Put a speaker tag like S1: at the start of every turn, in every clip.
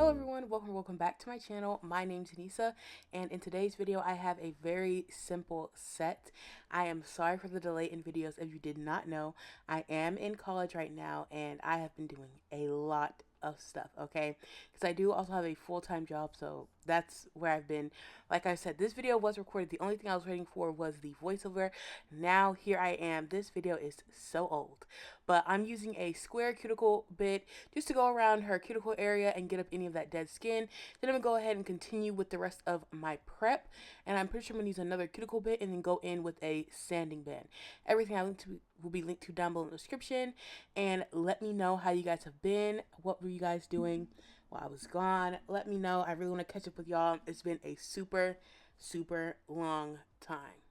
S1: Hello everyone, welcome back to my channel. My name's Anisa, and in today's video I have a very simple set. I am sorry for the delay in videos. If you did not know, I am in college right now and I have been doing a lot of stuff, okay? Because I do also have a full-time job, so that's where I've been. Like I said, this video was recorded. The only thing I was waiting for was the voiceover. Now here I am. This video is so old, but I'm using a square cuticle bit just to go around her cuticle area and get up any of that dead skin. Then I'm gonna go ahead and continue with the rest of my prep, and I'm pretty sure I'm gonna use another cuticle bit and then go in with a sanding band. Everything I linked to will be linked to down below in the description, and let me know how you guys have been. What were you guys doing while I was gone? Let me know. I really want to catch up with y'all. It's been a super long time.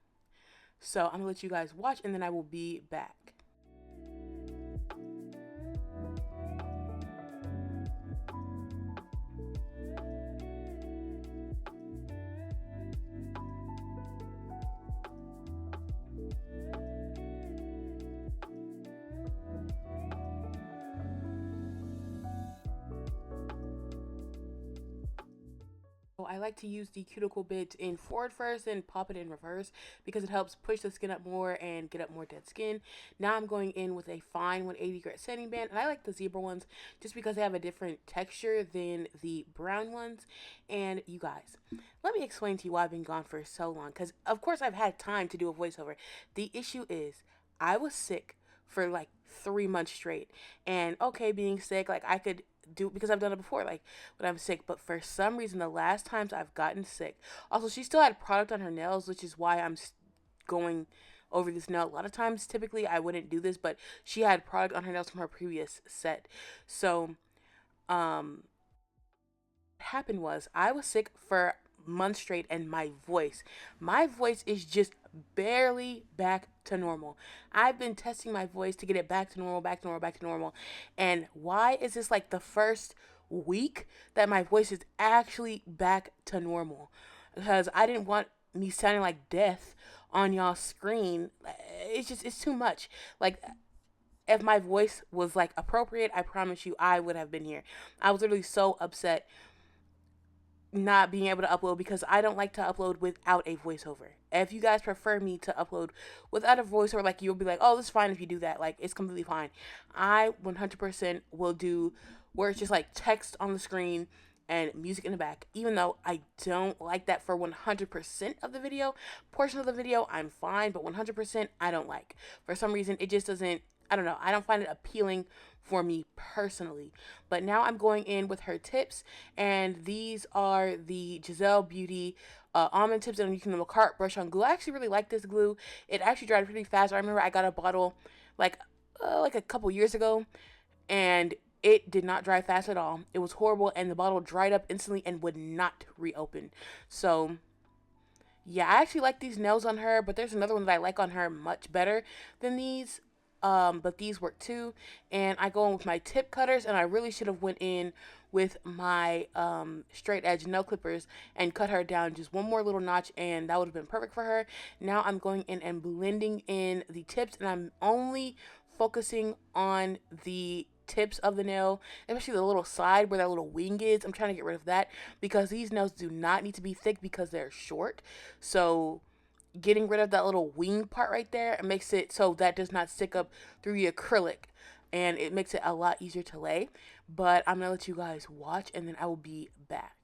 S1: So I'm gonna let you guys watch and then I will be back. I like to use the cuticle bit in forward first and pop it in reverse because it helps push the skin up more and get up more dead skin. Now I'm going in with a fine 180 grit sanding band, and I like the zebra ones just because they have a different texture than the brown ones. And you guys, let me explain to you why I've been gone for so long, because of course I've had time to do a voiceover. The issue is I was sick for like 3 months straight, and okay, being sick, like I could do because I've done it before, like when I'm sick, but for some reason the last times I've gotten sick, also she still had product on her nails, which is why I'm going over this nail. A lot of times typically I wouldn't do this, but she had product on her nails from her previous set. So what happened was I was sick for months straight, and my voice is just barely back to normal. I've been testing my voice to get it back to normal, back to normal. And why is this like the first week that my voice is actually back to normal? Because I didn't want me sounding like death on y'all's screen. It's too much. Like, if my voice was like appropriate, I promise you I would have been here. I was literally so upset not being able to upload because I don't like to upload without a voiceover. If you guys prefer me to upload without a voiceover, like, you'll be like, oh, this is fine if you do that. Like, it's completely fine. I 100% will do where it's just like text on the screen and music in the back, even though I don't like that for 100% of the video. Portion of the video, I'm fine, but 100% I don't like. For some reason, it just doesn't, I don't know. I don't find it appealing for me personally. But now I'm going in with her tips, and these are the GZL Beauty almond tips, and I'm using the cart brush on glue. I actually really like this glue. It actually dried pretty fast. I remember I got a bottle like a couple years ago, and it did not dry fast at all. It was horrible, and the bottle dried up instantly and would not reopen. So yeah, I actually like these nails on her, but there's another one that I like on her much better than these. But these work too. And I go in with my tip cutters, and I really should have went in with my straight edge nail clippers and cut her down just one more little notch, and that would have been perfect for her. Now I'm going in and blending in the tips, and I'm only focusing on the tips of the nail, especially the little side where that little wing is. I'm trying to get rid of that because these nails do not need to be thick because they're short. So getting rid of that little wing part right there, it makes it so that does not stick up through the acrylic, and it makes it a lot easier to lay. But I'm gonna let you guys watch, and then I will be back.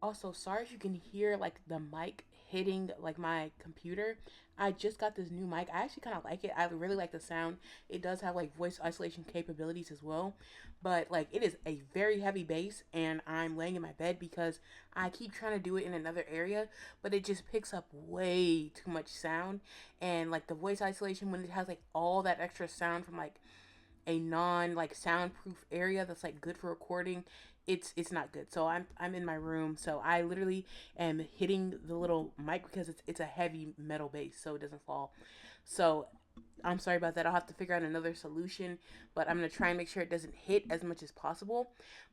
S1: Also, sorry if you can hear like the mic hitting like my computer. I just got this new mic. I actually kind of like it. I really like the sound. It does have like voice isolation capabilities as well. But like, it is a very heavy bass, and I'm laying in my bed because I keep trying to do it in another area, but it just picks up way too much sound. And like the voice isolation, when it has like all that extra sound from like a non like soundproof area that's like good for recording, it's not good. So I'm in my room, so I literally am hitting the little mic because it's a heavy metal base, so it doesn't fall. So I'm sorry about that. I'll have to figure out another solution, but I'm gonna try and make sure it doesn't hit as much as possible.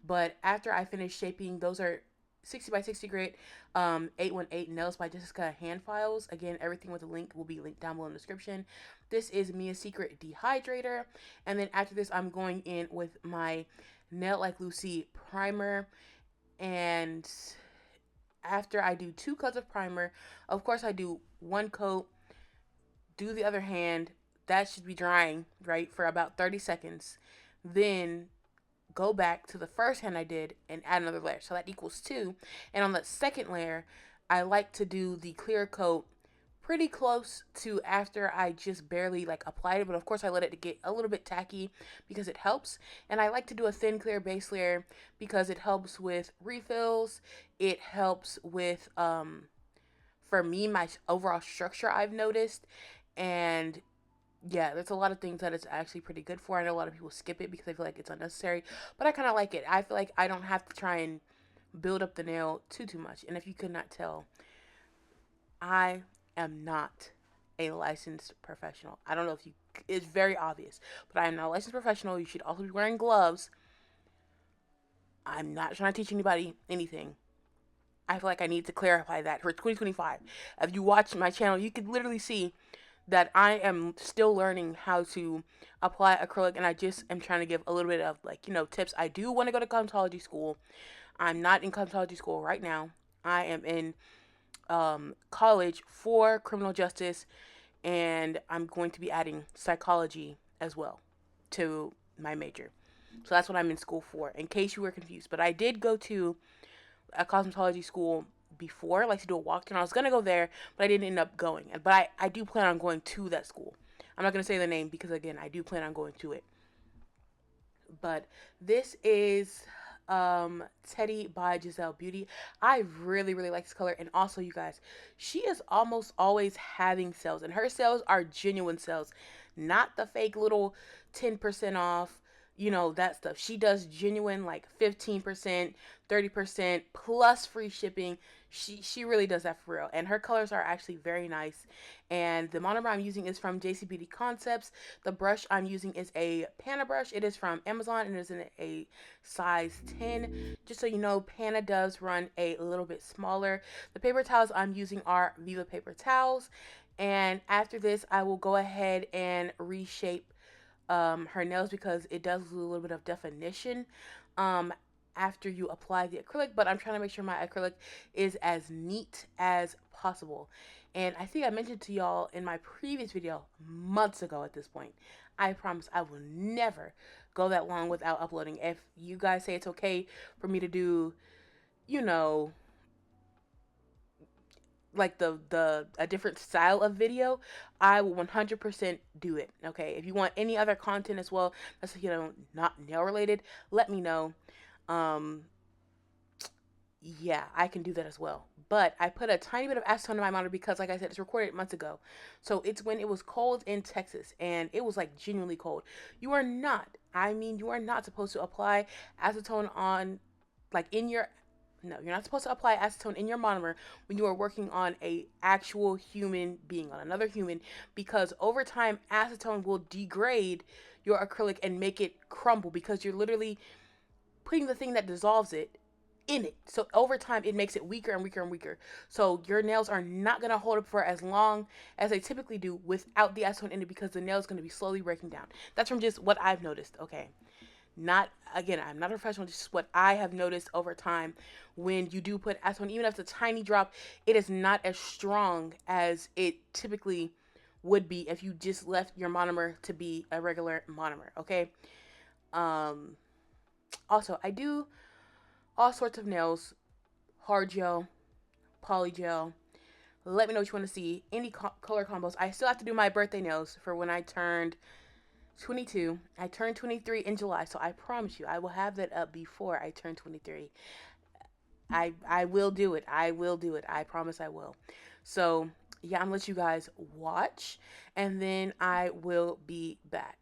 S1: But after I finish shaping, those are 60 by 60 grit 818 nails by Jessica hand files. Again, everything with a link will be linked down below in the description. This is Mia's Secret dehydrator, and then after this I'm going in with my Nail Like Lucy primer. And after I do 2 coats of primer, of course I do 1 coat, do the other hand. That should be drying, right, for about 30 seconds. Then go back to the first hand I did and add another layer. So that equals 2. And on the second layer, I like to do the clear coat pretty close to after I just barely like applied it, but of course I let it get a little bit tacky because it helps. And I like to do a thin clear base layer because it helps with refills. It helps with for me, my overall structure, I've noticed. And yeah, there's a lot of things that it's actually pretty good for. I know a lot of people skip it because they feel like it's unnecessary, but I kind of like it. I feel like I don't have to try and build up the nail too much. And if you could not tell, I am not a licensed professional. I don't know if you, it's very obvious, but I am not a licensed professional. You should also be wearing gloves. I'm not trying to teach anybody anything. I feel like I need to clarify that for 2025. If you watch my channel, you could literally see that I am still learning how to apply acrylic, and I just am trying to give a little bit of like, tips. I do want to go to cosmetology school. I'm not in cosmetology school right now. I am in college for criminal justice, and I'm going to be adding psychology as well to my major. So that's what I'm in school for, in case you were confused. But I did go to a cosmetology school before, like to do a walkthrough. I was gonna go there, but I didn't end up going. But I do plan on going to that school. I'm not gonna say the name because again, I do plan on going to it. But this is Teddy by GZL Beauty. I really like this color, and also you guys, she is almost always having sales, and her sales are genuine sales, not the fake little 10% off, that stuff. She does genuine like 15%, 30% plus free shipping. She really does that for real, and her colors are actually very nice. And the monomer I'm using is from JC Beauty Concepts. The brush I'm using is a Pana brush. It is from Amazon and it is in a size 10. Just so you know, Pana does run a little bit smaller. The paper towels I'm using are Viva paper towels. And after this, I will go ahead and reshape her nails because it does lose a little bit of definition after you apply the acrylic, but I'm trying to make sure my acrylic is as neat as possible. And I think I mentioned to y'all in my previous video months ago at this point, I promise I will never go that long without uploading. If you guys say it's okay for me to do, you know, like the a different style of video, I will 100% do it. Okay, if you want any other content as well that's not nail related, let me know. Yeah, I can do that as well. But I put a tiny bit of acetone in my monitor because, like I said, it's recorded months ago. So it's when it was cold in Texas, and it was like genuinely cold. You are not, I mean, you are not supposed to apply acetone on, like in your, no, you're not supposed to apply acetone in your monomer when you are working on a actual human being, on another human, because over time, acetone will degrade your acrylic and make it crumble because you're literally putting the thing that dissolves it in it. So over time, it makes it weaker and weaker and weaker. So your nails are not going to hold up for as long as they typically do without the acetone in it because the nail is going to be slowly breaking down. That's from just what I've noticed, okay? Not, again, I'm not a professional, just what I have noticed over time. When you do put acetone, even if it's a tiny drop, it is not as strong as it typically would be if you just left your monomer to be a regular monomer, okay? Also, I do all sorts of nails, hard gel, poly gel. Let me know what you want to see. Any color combos. I still have to do my birthday nails for when I turned 22. I turned 23 in July, so I promise you I will have that up before I turn 23. I will do it. I will do it. I promise I will. So, yeah, I'm going to let you guys watch, and then I will be back.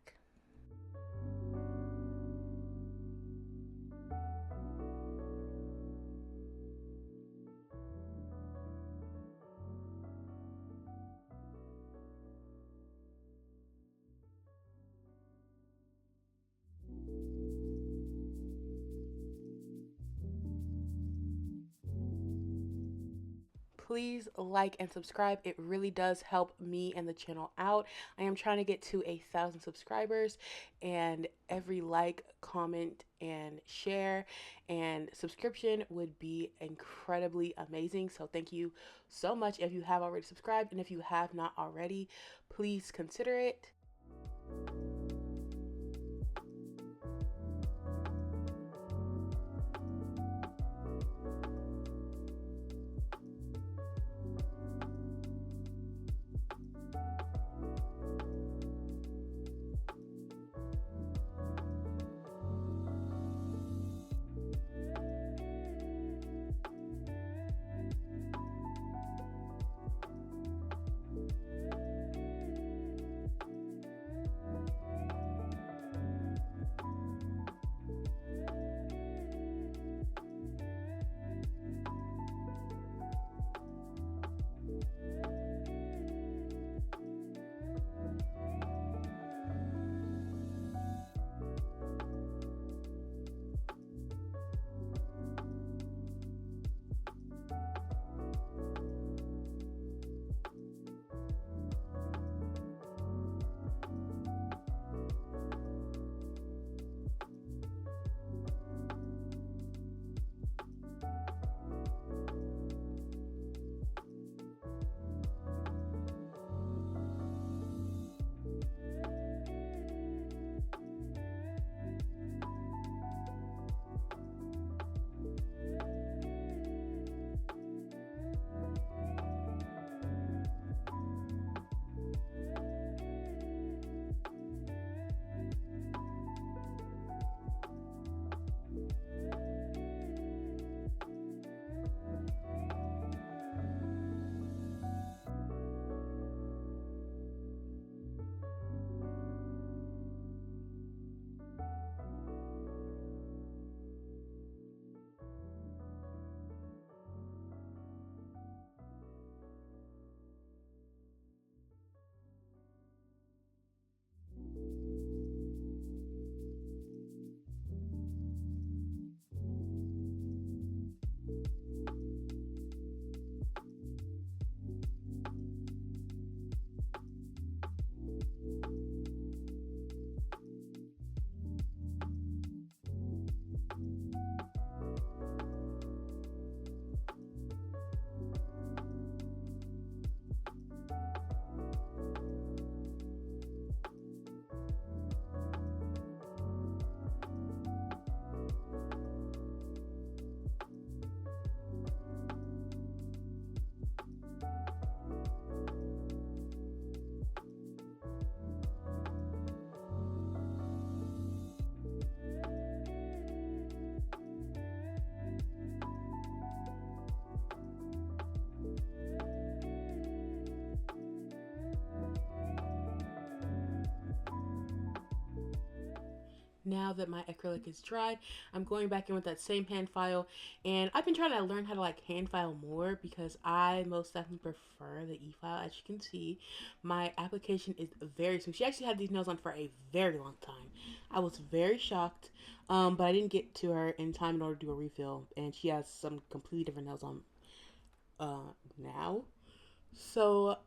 S1: please like and subscribe. It really does help me and the channel out. I am trying to get to 1,000 subscribers, and every like, comment, and share and subscription would be incredibly amazing. So thank you so much if you have already subscribed, and if you have not already, please consider it. Now that my acrylic is dried, I'm going back in with that same hand file, and I've been trying to learn how to like hand file more because I most definitely prefer the e-file. As you can see, my application is very smooth. She actually had these nails on for a very long time. I was very shocked, but I didn't get to her in time in order to do a refill, and she has some completely different nails on now. So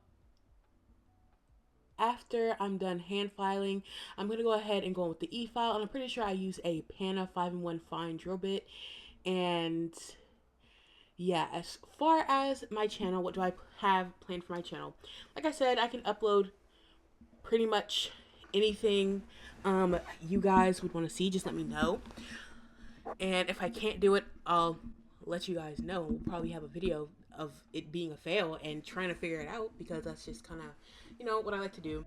S1: after I'm done hand filing, I'm going to go ahead and go with the e-file. And I'm pretty sure I use a Pana 5-in-1 fine drill bit. And yeah, as far as my channel, what do I have planned for my channel? Like I said, I can upload pretty much anything you guys would want to see. Just let me know. And if I can't do it, I'll let you guys know. We'll probably have a video of it being a fail and trying to figure it out, because that's just kind of, you know, what I like to do.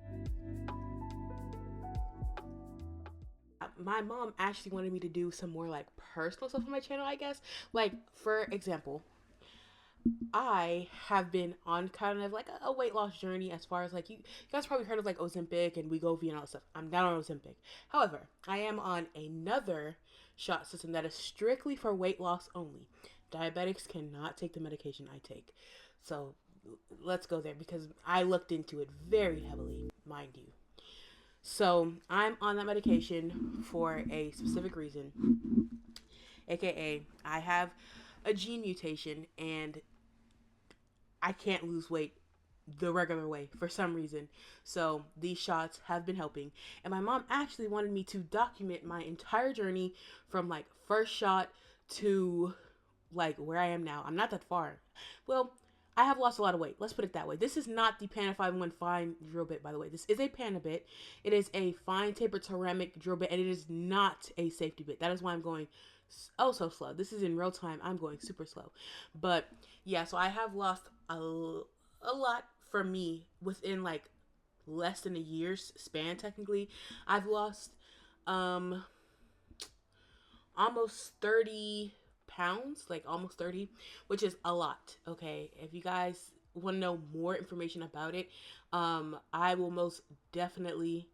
S1: My mom actually wanted me to do some more like personal stuff on my channel, I guess. Like, for example, I have been on kind of like a weight loss journey, as far as like you guys probably heard of like Ozempic and Wegovy and all that stuff. I'm not on Ozempic. However, I am on another shot system that is strictly for weight loss only. Diabetics cannot take the medication I take. So let's go there, because I looked into it very heavily, mind you. So I'm on that medication for a specific reason, aka I have a gene mutation, and I can't lose weight the regular way for some reason. So these shots have been helping. And my mom actually wanted me to document my entire journey from like first shot to like where I am now. I'm not that far. Well, I have lost a lot of weight. Let's put it that way. This is not the Panda 5-in-1 fine drill bit, by the way. This is a Panda bit. It is a fine tapered ceramic drill bit, and it is not a safety bit. That is why I'm going oh so slow. This is in real time. I'm going super slow. But yeah, so I have lost a lot for me within like less than a year's span technically. I've lost um almost 30 pounds, like almost 30, which is a lot. Okay, if you guys want to know more information about it, I will most definitely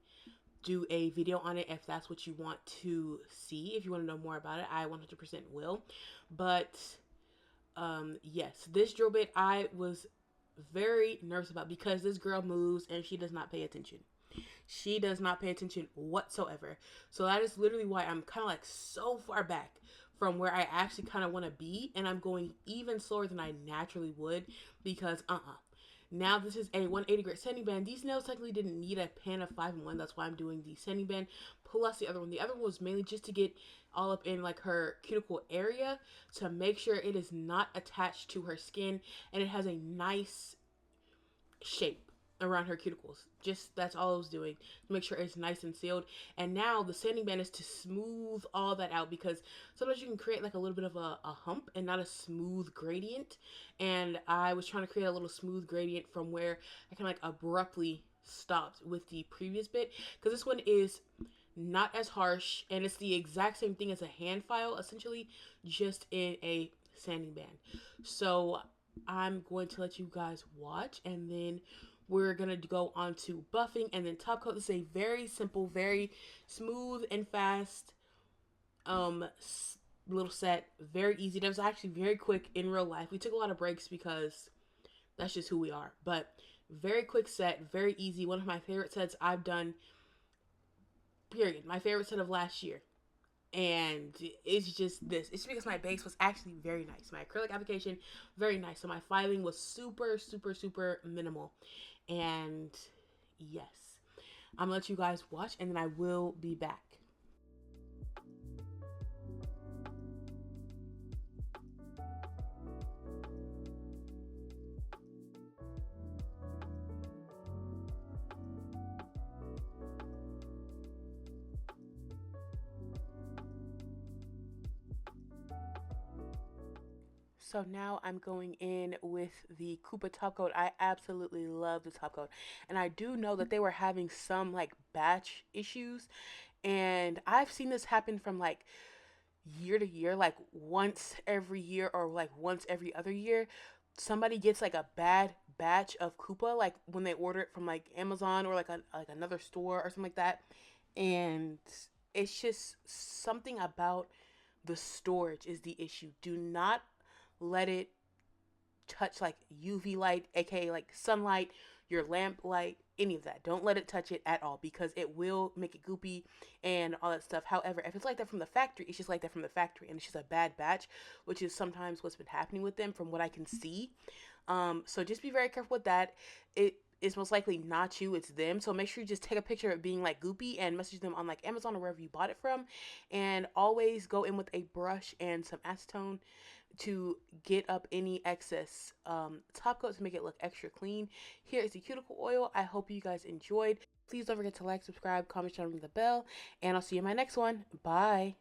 S1: do a video on it if that's what you want to see. If you want to know more about it, I 100% will. But yes, this drill bit I was very nervous about because this girl moves and she does not pay attention. She does not pay attention whatsoever. So that is literally why I'm kind of like so far back from where I actually kind of want to be, and I'm going even slower than I naturally would because now this is a 180 grit sanding band. These nails technically didn't need a pan of 5-in-1. That's why I'm doing the sanding band plus the other one. The other one was mainly just to get all up in like her cuticle area to make sure it is not attached to her skin and it has a nice shape around her cuticles. Just that's all I was doing to make sure it's nice and sealed. And now the sanding band is to smooth all that out because sometimes you can create like a little bit of a hump and not a smooth gradient. And I was trying to create a little smooth gradient from where I kind of like abruptly stopped with the previous bit because this one is not as harsh and it's the exact same thing as a hand file essentially, just in a sanding band. So I'm going to let you guys watch and then we're going to go on to buffing and then top coat. This is a very simple, very smooth and fast little set. Very easy. That was actually very quick in real life. We took a lot of breaks because that's just who we are. But very quick set, very easy. One of my favorite sets I've done, period. My favorite set of last year. And it's just this. It's because my base was actually very nice. My acrylic application, very nice. So my filing was super, super, super minimal. And yes, I'm gonna let you guys watch and then I will be back. So now I'm going in with the Koopa top coat. I absolutely love the top coat. And I do know that they were having some like batch issues. And I've seen this happen from like year to year, like once every year or like once every other year. Somebody gets like a bad batch of Koopa, like when they order it from like Amazon or like another store or something like that. And it's just something about the storage is the issue. Do not let it touch like UV light, aka like sunlight, your lamp light, any of that. Don't let it touch it at all because it will make it goopy and all that stuff. However, if it's like that from the factory, it's just like that from the factory and it's just a bad batch, which is sometimes what's been happening with them from what I can see. So just be very careful with that. It is most likely not you, it's them. So make sure you just take a picture of it being like goopy and message them on like Amazon or wherever you bought it from. And always go in with a brush and some acetone to get up any excess top coat to make it look extra clean. Here is the cuticle oil. I hope you guys enjoyed. Please don't forget to like, subscribe, comment, share, ring the bell, and I'll see you in my next one. Bye.